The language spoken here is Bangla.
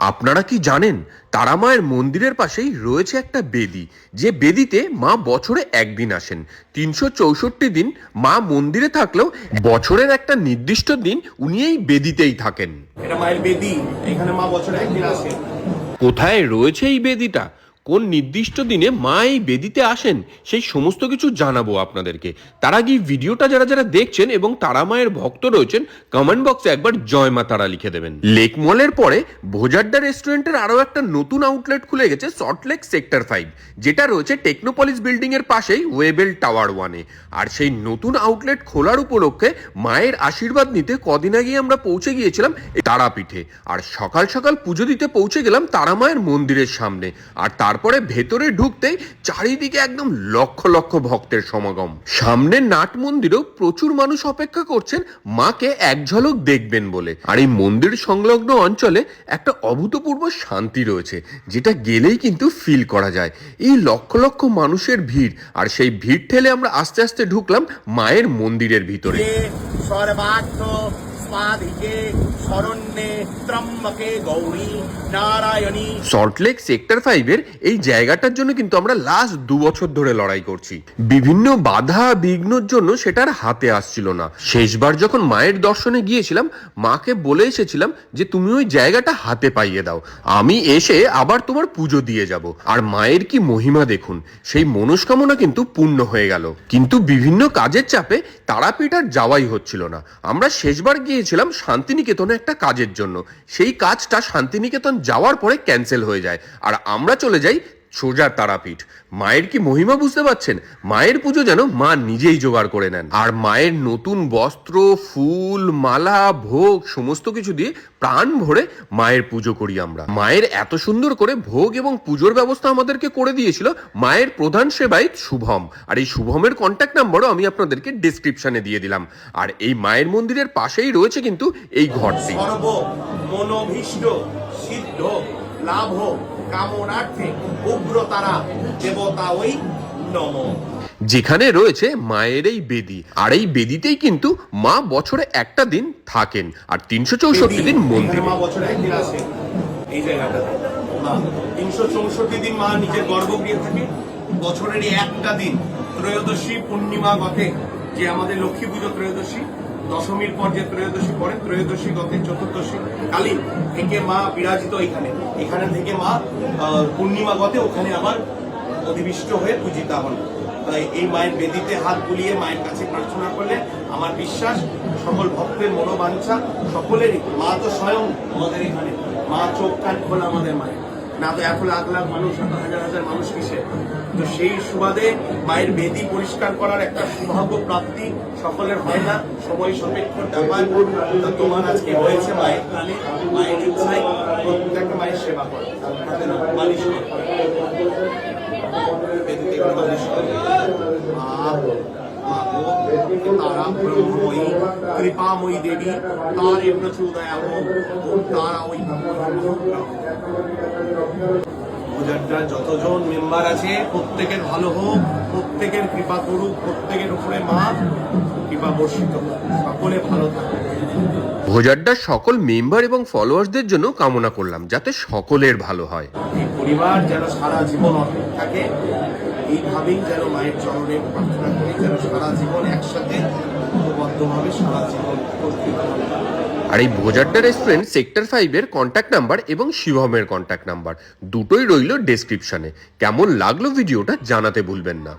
আপনারা কি জানেন তারা মায়ের মন্দিরের পাশেই রয়েছে একটা বেদি, যে বেদিতে মা বছরে একদিন আসেন। 364 দিন মা মন্দিরে থাকলেও বছরের একটা নির্দিষ্ট দিন উনি এই বেদিতেই থাকেন। এটা মায়ের বেদি, এখানে মা বছরে একদিন আসে। কোথায় রয়েছে এই বেদিটা, কোন নির্দিষ্ট দিনে মা এই বেদিতে আসেন, সেই সমস্ত কিছু জানাবো আপনাদেরকে। তার আগে ভিডিওটা যারা যারা দেখছেন এবং তারা মায়ের ভক্ত রয়েছেন, কমেন্ট বক্সে একবার জয় মা তারা লিখে দেবেন। লেক মলের পরে ভোজাড্ডা রেস্টুরেন্টের আরও একটা নতুন আউটলেট খুলে গেছে সল্টলেক সেক্টর 5, যেটা রয়েছে টেকনোপলিস বিল্ডিং এর পাশেই ওয়েবেল টাওয়ার 1-এ। আর সেই নতুন আউটলেট খোলার উপলক্ষে মায়ের আশীর্বাদ নিতে কদিন আগে আমরা পৌঁছে গিয়েছিলাম তারাপীঠে। আর সকাল সকাল পুজো দিতে পৌঁছে গেলাম তারা মায়ের মন্দিরের সামনে। আর তারপরে ভেতরে ঢুকতেই চারিদিকে একদম লক্ষ লক্ষ ভক্তের সমাগম। সামনের নাট মন্দিরেও প্রচুর মানুষ অপেক্ষা করছেন মাকে এক ঝলক দেখবেন বলে। আর এই মন্দির সংলগ্ন অঞ্চলে একটা অভূতপূর্ব শান্তি রয়েছে, যেটা গেলেই কিন্তু ফিল করা যায়। এই লক্ষ লক্ষ মানুষের ভিড়, আর সেই ভিড় ঠেলে আমরা আস্তে আস্তে ঢুকলাম মায়ের মন্দিরের ভিতরে। সল্টলেক সেক্টর 5-এর এই জায়গাটার জন্য কিন্তু আমরা লাস্ট 2 বছর ধরে লড়াই করছি। বিভিন্ন বাধা বিঘ্নর জন্য সেটার হাতে আসছিল না। শেষবার যখন মায়ের দর্শনে গিয়েছিলাম, মাকে বলে এসেছিলাম যে তুমি ওই জায়গাটা হাতে পাইয়ে দাও, আমি এসে আবার তোমার পুজো দিয়ে যাব। আর মায়ের কি মহিমা দেখুন, সেই মনস্কামনা কিন্তু পূর্ণ হয়ে গেল। কিন্তু বিভিন্ন কাজের চাপে তারাপীঠ আর যাওয়াই হচ্ছিল না। আমরা শেষবার গিয়েছিলাম শান্তিনিকেতনে একটা কাজের জন্য। সেই কাজটা শান্তিনিকেতন যাওয়ার পরে ক্যান্সেল হয়ে যায়, আর আমরা চলে যাই সোজা তারাপীঠ। মায়ের কি মহিমা বুঝতে পারছেন? মায়ের পুজো যেন মা নিজেই জোগাড় করে নেন। আর মায়ের নতুন বস্ত্র, ফুল, মালা, ভোগ সমস্ত কিছু দিয়ে প্রাণ ভরে মায়ের পুজো করি আমরা। মায়ের এত সুন্দর করে ভোগ এবং পুজোর ব্যবস্থা আমাদেরকে করে দিয়েছিল মায়ের প্রধান সেবায়িত শুভম। আর এই শুভমের কন্ট্যাক্ট নাম্বারও আমি আপনাদেরকে ডেসক্রিপশনে দিয়ে দিলাম। আর এই মায়ের মন্দিরের পাশেই রয়েছে কিন্তু এই ঘরটি। সর্ব মনোভীষ্ট সিদ্ধ লাভ কামনার্থে উগ্র তারা দেবতা ওই নম, যেখানে রয়েছে মায়ের এই বেদি। আর এই বেদিতেই কিন্তু মা বছরে একটা দিন থাকেন, আর 364 দিন মন্দিরে। মা বছরে একদিন আসে এই জায়গাটাতে। 364 দিন মা নিজের গর্ভগৃহে থাকে। বছরেরই একটা দিন ত্রয়োদশী পূর্ণিমা গতে, যে আমাদের লক্ষ্মী পুজো ত্রয়োদশী, দশমীর পর যে ত্রয়োদশী পরে, ত্রয়োদশী গতে চতুর্দশী কালীন থেকে মা বিরাজিত এখানে থেকে মা পূর্ণিমা গতে ওখানে আবার অধিবিষ্ট হয়ে পূজিতা হন। এই মায়ের বেদিতে হাত বুলিয়ে মায়ের কাছে প্রার্থনা করলে আমার বিশ্বাস সকল ভক্তের মনোবাঞ্ছা সকলেরই, মা তো স্বয়ং আমাদের এখানে, মা চোখ কান খোলা আমাদের মায়ের, না তো এত লাখ লাখ মানুষ, এত হাজার হাজার মানুষ কিসে। তো সেই সুবাদে মায়ের বেদি পরিষ্কার করার একটা সৌভাগ্য প্রাপ্তি সকলের হয় না, সময় সাপেক্ষ ব্যাপার। তোমার আজকে হয়েছে মায়ের প্রাণে, মায়ের ইচ্ছায় প্রত্যেকটা মায়ের সেবা করে, মালিশ করে, বেদিতে মালিশ করে। তারা ব্রহ্মময়ী কৃপাময়ী দেবী, তারে প্রচুদয়া তারা ওই ভোজাড্ডার যতজন মেম্বার আছে প্রত্যেকের ভালো হোক, প্রত্যেকের কৃপা করুক, প্রত্যেকের উপরে মা কৃপা বর্ষিত হোক, সকলে ভালো থাকে। ভোজাড্ডার সকল মেম্বার এবং ফলোয়ার্সদের জন্য কামনা করলাম যাতে সকলের ভালো হয়। এই পরিবার যেন সারা জীবন অটুট থাকে, এইভাবেই যেন মায়ের চরণে প্রার্থনা করি, যেন সারা জীবন একসাথে ঐক্যবদ্ধভাবে সারা জীবন করতে পারি। আর এই ভোজাড্ডা রেস্টুরেন্ট সেক্টর 5-এর কন্ট্যাক্ট নাম্বার এবং শিবমের কন্ট্যাক্ট নাম্বার দুটোই রইল ডেসক্রিপশনে। কেমন লাগলো ভিডিওটা জানাতে ভুলবেন না।